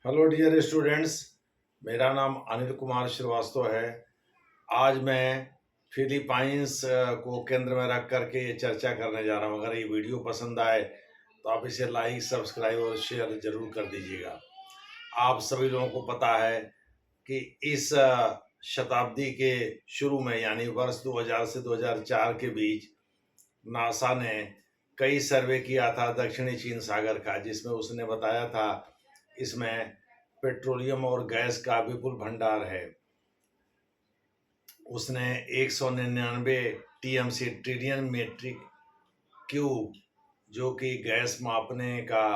Hello dear students. मेरा नाम अनिल कुमार श्रीवास्तव है। आज मैं फिलीपाइंस को केंद्र में रख करके चर्चा करने जा रहा हूँ। अगर ये वीडियो पसंद आए तो आप इसे लाइक, सब्सक्राइब और शेयर जरूर कर दीजिएगा। आप सभी लोगों को पता है कि इस शताब्दी के शुरू में यानी वर्ष 2000 से 2004 के बीच नासा ने कई सर्वे किया था दक्षिणी चीन सागर का, जिसमें उसने बताया था इसमें पेट्रोलियम और गैस का विपुल भंडार है। उसने 199 टीएमसी ट्रिलियन मीट्रिक क्यूब, जो कि गैस मापने का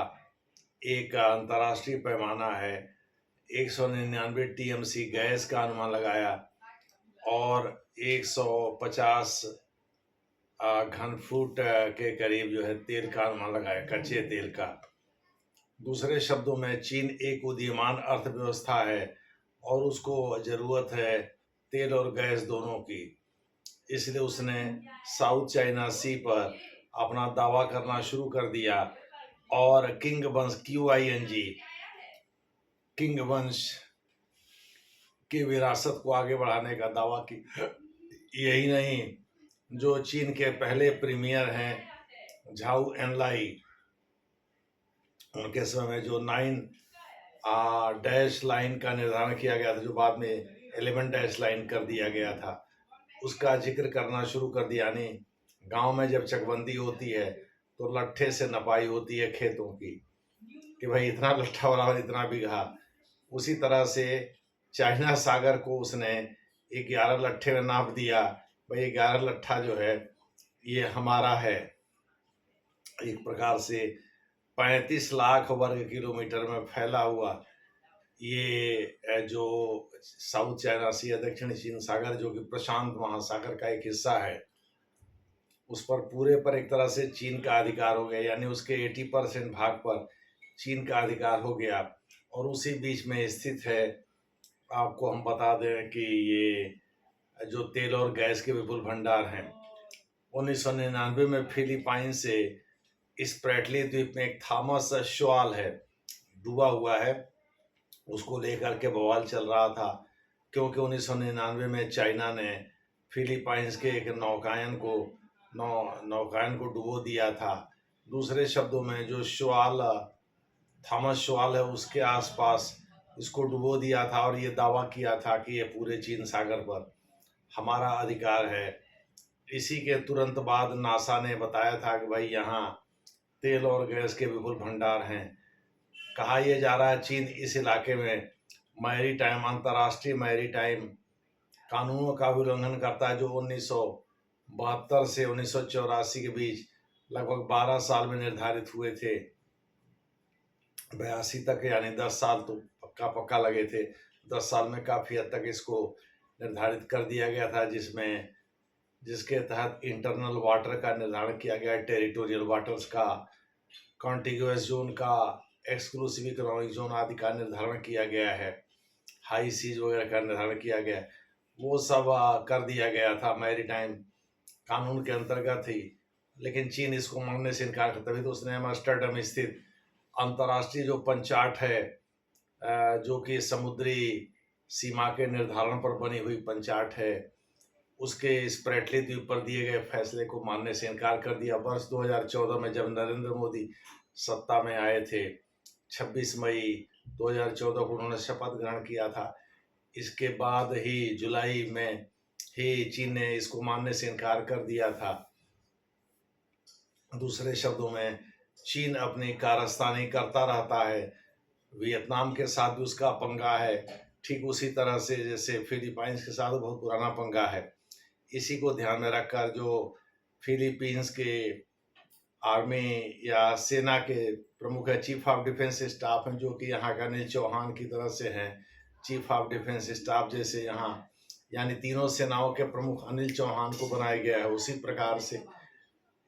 एक अंतर्राष्ट्रीय पैमाना है, 199 टीएमसी गैस का अनुमान लगाया और 150 घन फुट के करीब जो है तेल का अनुमान लगाया, कच्चे तेल का। दूसरे शब्दों में चीन एक उदीयमान अर्थव्यवस्था है और उसको ज़रूरत है तेल और गैस दोनों की। इसलिए उसने साउथ चाइना सी पर अपना दावा करना शुरू कर दिया और किंग वंश किंग वंश की विरासत को आगे बढ़ाने का दावा की। यही नहीं, जो चीन के पहले प्रीमियर हैं झाऊ एनलाई, उनके समय में जो 9 डैश लाइन का निर्धारण किया गया था, जो बाद में 11 डैश लाइन कर दिया गया था, उसका जिक्र करना शुरू कर दिया। यानी गांव में जब चकबंदी होती है तो लट्ठे से नपाई होती है खेतों की, कि भाई इतना लट्ठा बराबर इतना बीघा। उसी तरह से चाइना सागर को उसने 11 लट्ठे में नाप दिया, भाई 11 लट्ठा जो है ये हमारा है। एक प्रकार से 35 लाख वर्ग किलोमीटर में फैला हुआ ये जो साउथ चाइना सी है, दक्षिण चीन सागर, जो कि प्रशांत महासागर का एक हिस्सा है, उस पर पूरे पर एक तरह से चीन का अधिकार हो गया। यानी उसके 80% भाग पर चीन का अधिकार हो गया और उसी बीच में स्थित है। आपको हम बता दें कि ये जो तेल और गैस के विपुल भंडार हैं, 1999 में फिलीपाइन से इस प्रेटली द्वीप में एक थॉमस शॉल है, डूबा हुआ है। उसको लेकर के बवाल चल रहा था क्योंकि 1999 में चाइना ने फिलीपाइंस के एक नौकायन को डुबो दिया था। दूसरे शब्दों में जो थॉमस शॉल है, उसके आसपास इसको डुबो दिया था और ये दावा किया था कि ये पूरे चीन सागर पर हमारा अधिकार है। इसी के तुरंत बाद नासा ने बताया था कि भाई यहाँ तेल और गैस के विपुल भंडार हैं। कहा यह जा रहा है चीन इस इलाके में अंतर्राष्ट्रीय मैरीटाइम कानूनों का भी उल्लंघन करता है, जो 1972 से 1984 के बीच लगभग 12 साल में निर्धारित हुए थे। 82 तक, यानी 10 साल तो पक्का लगे थे। 10 साल में काफ़ी हद तक इसको निर्धारित कर दिया गया था, जिसके तहत इंटरनल वाटर का निर्धारण किया गया, टेरिटोरियल वाटर्स का, कॉन्टिग्यूअस जोन का, एक्सक्लूसिव इकोनॉमिक जोन आदि का निर्धारण किया गया है, हाई सीज वगैरह का निर्धारण किया गया है। वो सब कर दिया गया था मैरीटाइम कानून के अंतर्गत ही। लेकिन चीन इसको मानने से इनकार करता, तभी तो उसने एम्स्टर्डम स्थित अंतर्राष्ट्रीय जो पंचाट है, जो कि समुद्री सीमा के निर्धारण पर बनी हुई पंचाट है, उसके इस प्रेटली द्वीप पर दिए गए फैसले को मानने से इनकार कर दिया। वर्ष 2014 में जब नरेंद्र मोदी सत्ता में आए थे, 26 मई 2014 को उन्होंने शपथ ग्रहण किया था। इसके बाद ही जुलाई में ही चीन ने इसको मानने से इनकार कर दिया था। दूसरे शब्दों में चीन अपनी कारस्तानी करता रहता है। वियतनाम के साथ भी उसका पंगा है, ठीक उसी तरह से जैसे फिलीपाइंस के साथ बहुत पुराना पंगा है। इसी को ध्यान में रखकर जो फिलीपींस के आर्मी या सेना के प्रमुख है, चीफ ऑफ डिफेंस स्टाफ हैं, जो कि यहाँ का अनिल चौहान की तरह से हैं चीफ ऑफ डिफेंस स्टाफ, जैसे यहाँ यानी तीनों सेनाओं के प्रमुख अनिल चौहान को बनाया गया है। उसी प्रकार से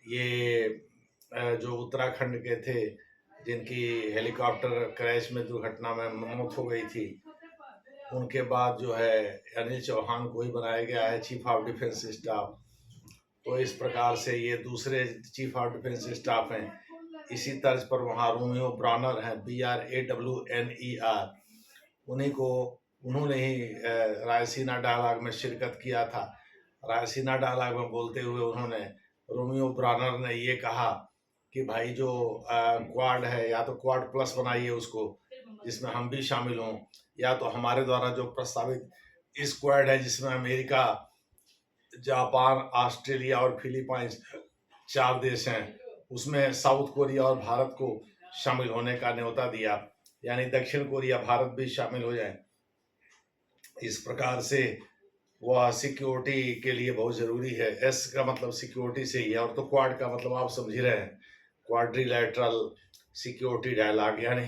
ये जो उत्तराखंड के थे, जिनकी हेलीकॉप्टर क्रैश में दुर्घटना में मौत हो गई थी, उनके बाद जो है अनिल चौहान को ही बनाया गया है चीफ ऑफ डिफेंस स्टाफ। तो इस प्रकार से ये दूसरे चीफ ऑफ डिफेंस स्टाफ हैं। इसी तर्ज पर वहाँ रोमियो ब्रानर हैं, BRAWNER, उन्होंने ही रायसीना डायलॉग में शिरकत किया था। रायसीना डायलॉग में बोलते हुए उन्होंने, रोमियो ब्रानर ने ये कहा कि भाई जो क्वाड है, या तो क्वाड प्लस बनाइए उसको, जिसमें हम भी शामिल हों, या तो हमारे द्वारा जो प्रस्तावित स्क्वाड है जिसमें अमेरिका, जापान, ऑस्ट्रेलिया और फिलीपाइंस 4 देश हैं, उसमें साउथ कोरिया और भारत को शामिल होने का न्योता दिया, यानी दक्षिण कोरिया, भारत भी शामिल हो जाए। इस प्रकार से वह सिक्योरिटी के लिए बहुत जरूरी है। एस का मतलब सिक्योरिटी से ही है, और तो क्वाड का मतलब आप समझ ही रहे हैं, क्वाड्रिलैटरल सिक्योरिटी डायलॉग, यानी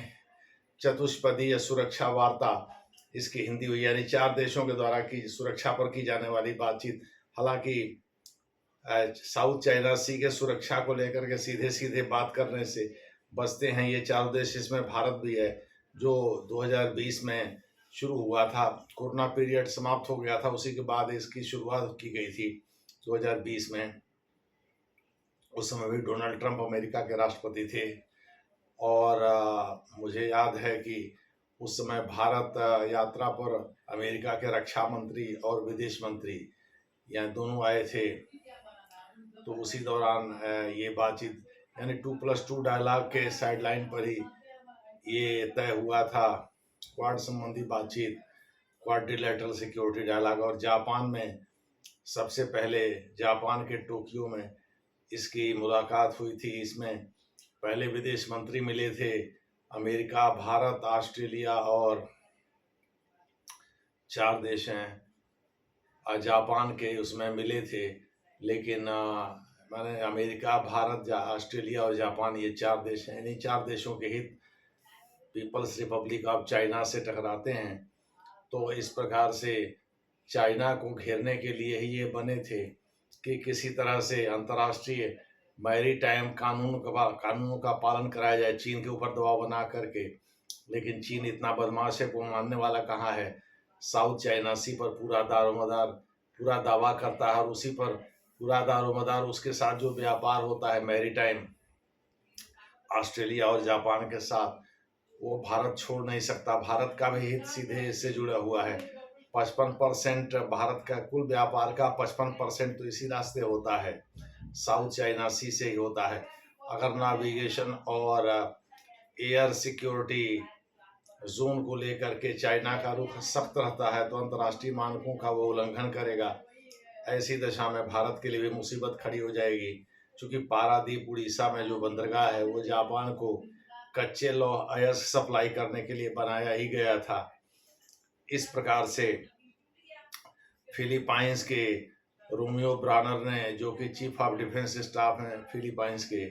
चतुष्पदीय सुरक्षा वार्ता इसकी हिंदी हुई, यानी 4 देशों के द्वारा की सुरक्षा पर की जाने वाली बातचीत। हालांकि साउथ चाइना सी के सुरक्षा को लेकर के सीधे सीधे बात करने से बचते हैं ये 4 देश, इसमें भारत भी है, जो 2020 में शुरू हुआ था। कोरोना पीरियड समाप्त हो गया था, उसी के बाद इसकी शुरुआत की गई थी 2020 में। उस समय भी डोनाल्ड ट्रंप अमेरिका के राष्ट्रपति थे, और मुझे याद है कि उस समय भारत यात्रा पर अमेरिका के रक्षा मंत्री और विदेश मंत्री यहाँ दोनों आए थे। तो उसी दौरान ये बातचीत, यानी 2+2 डायलॉग के साइडलाइन पर ही ये तय हुआ था, क्वाड संबंधी बातचीत, क्वाड्रिलैटरल सिक्योरिटी डायलॉग। और जापान में सबसे पहले, जापान के टोक्यो में इसकी मुलाकात हुई थी। इसमें पहले विदेश मंत्री मिले थे, अमेरिका, भारत, ऑस्ट्रेलिया और 4 देश हैं जापान के, उसमें मिले थे। लेकिन मैंने अमेरिका, भारत, ऑस्ट्रेलिया और जापान, ये 4 देश हैं। इन्हीं 4 देशों के हित पीपल्स रिपब्लिक ऑफ चाइना से टकराते हैं। तो इस प्रकार से चाइना को घेरने के लिए ही ये बने थे कि किसी तरह से अंतर्राष्ट्रीय मैरीटाइम कानूनों का पालन कराया जाए, चीन के ऊपर दबाव बना करके। लेकिन चीन इतना बदमाश है, वो मानने वाला कहाँ है। साउथ चाइना सी पर पूरा दारोमदार, पूरा दावा करता है, और उसी पर पूरा दारोमदार उसके साथ जो व्यापार होता है मैरीटाइम, ऑस्ट्रेलिया और जापान के साथ, वो भारत छोड़ नहीं सकता। भारत का भी हित सीधे इससे जुड़ा हुआ है। 55% भारत का कुल व्यापार का 55% तो इसी रास्ते होता है, साउथ चाइना सी से ही होता है। अगर नेविगेशन और एयर सिक्योरिटी जोन को लेकर के चाइना का रुख सख्त रहता है, तो अंतर्राष्ट्रीय मानकों का वो उल्लंघन करेगा। ऐसी दशा में भारत के लिए भी मुसीबत खड़ी हो जाएगी, क्योंकि पारादीप उड़ीसा में जो बंदरगाह है, वो जापान को कच्चे लौह अयस्क सप्लाई करने के लिए बनाया ही गया था। इस प्रकार से फिलीपाइंस के रोमियो ब्रानर ने, जो कि चीफ ऑफ डिफेंस स्टाफ हैं फिलीपाइंस के,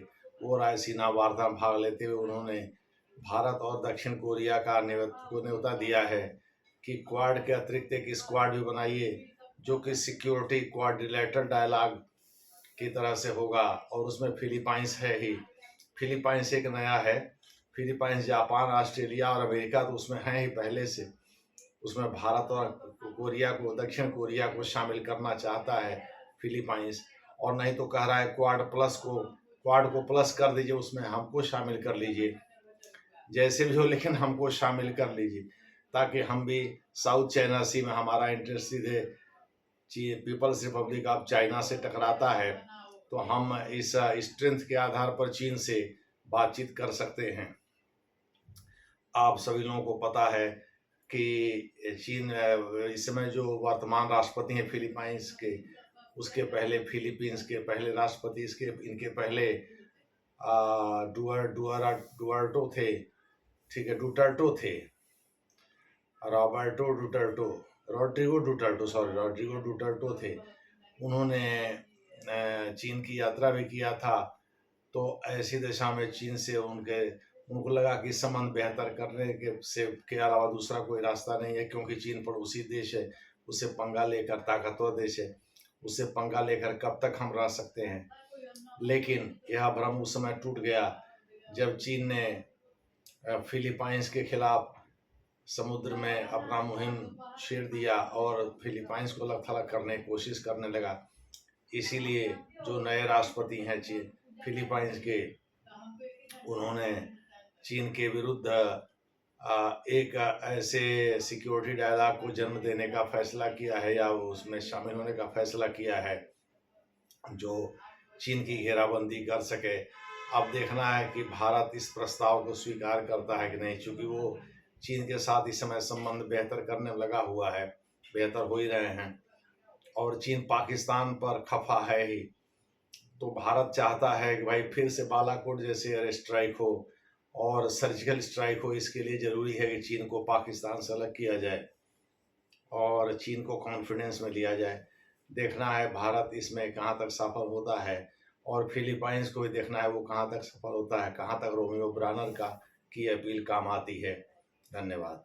वो रायसीना वार्ता में भाग लेते हुए उन्होंने भारत और दक्षिण कोरिया का न्योता दिया है कि क्वाड के अतिरिक्त एक स्क्वाड भी बनाइए, जो कि सिक्योरिटी क्वाड्रिलैटरल डायलॉग की तरह से होगा। और उसमें फिलीपाइंस है ही, फिलीपाइंस एक नया है। फिलीपाइंस, जापान, ऑस्ट्रेलिया और अमेरिका तो उसमें है ही पहले से। उसमें भारत और कोरिया को, दक्षिण कोरिया को शामिल करना चाहता है फिलीपाइंस, और नहीं तो कह रहा है क्वाड को प्लस कर दीजिए, उसमें हमको शामिल कर लीजिए, जैसे भी हो, लेकिन हमको शामिल कर लीजिए, ताकि हम भी साउथ चाइना सी में, हमारा इंटरेस्ट सीधे पीपल्स रिपब्लिक ऑफ चाइना से टकराता है, तो हम इस स्ट्रेंथ के आधार पर चीन से बातचीत कर सकते हैं। आप सभी लोगों को पता है कि चीन इस समय जो वर्तमान राष्ट्रपति हैं फिलीपाइंस के, उसके पहले फिलीपींस के पहले राष्ट्रपति, इनके पहले डुअर्टो थे, ठीक है, डुटर्टो थे, रॉड्रिगो डुटर्टो थे। उन्होंने चीन की यात्रा भी किया था। तो ऐसी दशा में चीन से उनको लगा कि संबंध बेहतर करने के अलावा दूसरा कोई रास्ता नहीं है, क्योंकि चीन पड़ोसी देश है, उससे पंगा लेकर, ताकतवर देश है, उससे पंगा लेकर कब तक हम रह सकते हैं। लेकिन यह भ्रम उस समय टूट गया जब चीन ने फिलीपाइंस के खिलाफ समुद्र में अपना मुहिम छेड़ दिया और फिलीपाइंस को अलग थलग करने की कोशिश करने लगा। इसीलिए जो नए राष्ट्रपति हैं फिलीपाइंस के, उन्होंने चीन के विरुद्ध एक ऐसे सिक्योरिटी डायलॉग को जन्म देने का फैसला किया है या उसमें शामिल होने का फैसला किया है जो चीन की घेराबंदी कर सके। अब देखना है कि भारत इस प्रस्ताव को स्वीकार करता है कि नहीं, क्योंकि वो चीन के साथ इस समय संबंध बेहतर करने में लगा हुआ है, बेहतर हो ही रहे हैं, और चीन पाकिस्तान पर खफा है ही। तो भारत चाहता है कि भाई फिर से बालाकोट जैसे एयर स्ट्राइक हो और सर्जिकल स्ट्राइक हो। इसके लिए ज़रूरी है कि चीन को पाकिस्तान से अलग किया जाए और चीन को कॉन्फिडेंस में लिया जाए। देखना है भारत इसमें कहाँ तक सफल होता है, और फिलीपाइंस को भी देखना है वो कहाँ तक सफल होता है, कहाँ तक रोमियो ब्रानर की अपील काम आती है। धन्यवाद।